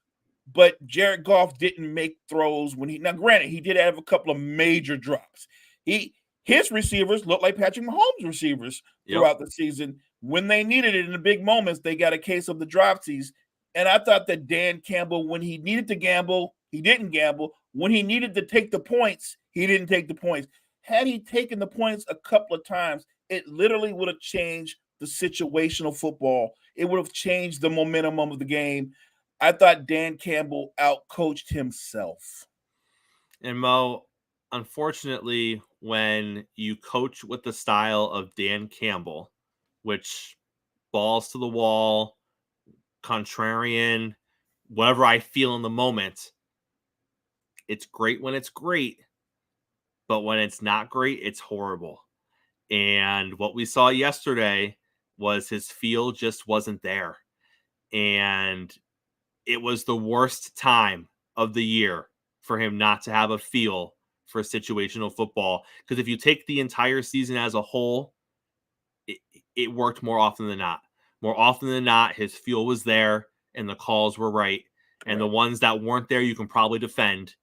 But Jared Goff didn't make throws when now granted, he did have a couple of major drops. His receivers looked like Patrick Mahomes receivers throughout the season. When they needed it in the big moments, they got a case of the dropsies. And I thought that Dan Campbell, when he needed to gamble, he didn't gamble. When he needed to take the points, he didn't take the points. Had he taken the points a couple of times, it literally would have changed the situational football. It would have changed the momentum of the game. I thought Dan Campbell outcoached himself. And Mo, unfortunately, when you coach with the style of Dan Campbell, which balls to the wall, contrarian, whatever I feel in the moment, it's great when it's great, but when it's not great, it's horrible. And what we saw yesterday was his feel just wasn't there. And it was the worst time of the year for him not to have a feel for situational football. Because if you take the entire season as a whole, it worked more often than not. More often than not, his feel was there and the calls were right. And the ones that weren't there, you can probably defend.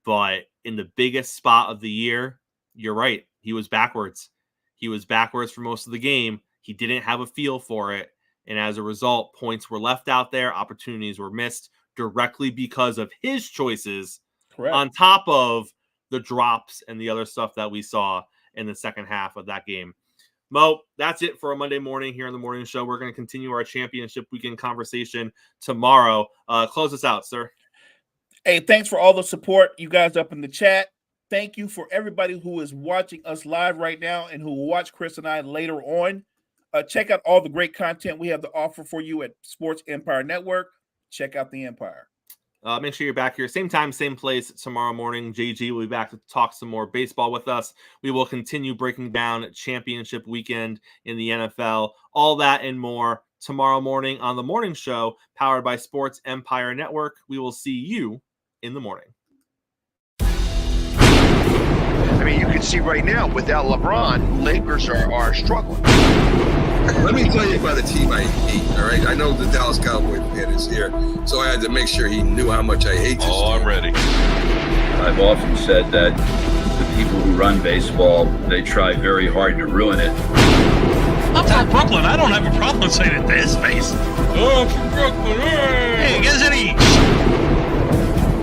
But in the biggest spot of the year, you're right. He was backwards. He was backwards for most of the game. He didn't have a feel for it. And as a result, points were left out there. Opportunities were missed directly because of his choices. Correct. On top of the drops and the other stuff that we saw in the second half of that game. Mo, that's it for a Monday morning here on the morning show. We're going to continue our championship weekend conversation tomorrow. Close us out, sir. Hey, thanks for all the support, you guys up in the chat. Thank you for everybody who is watching us live right now and who will watch Chris and I later on. Check out all the great content we have to offer for you at Sports Empire Network. Check out the Empire. Make sure you're back here. Same time, same place tomorrow morning. JG will be back to talk some more baseball with us. We will continue breaking down championship weekend in the NFL. All that and more tomorrow morning on the morning show powered by Sports Empire Network. We will see you in the morning. I mean, you can see right now, without LeBron, Lakers are struggling. Let me tell you about a team I hate, all right? I know the Dallas Cowboy fan is here, so I had to make sure he knew how much I hate this team. I'm ready. I've often said that the people who run baseball, they try very hard to ruin it. I'm from Brooklyn. I don't have a problem saying it to his face. Oh, from Brooklyn. Hey, you guys any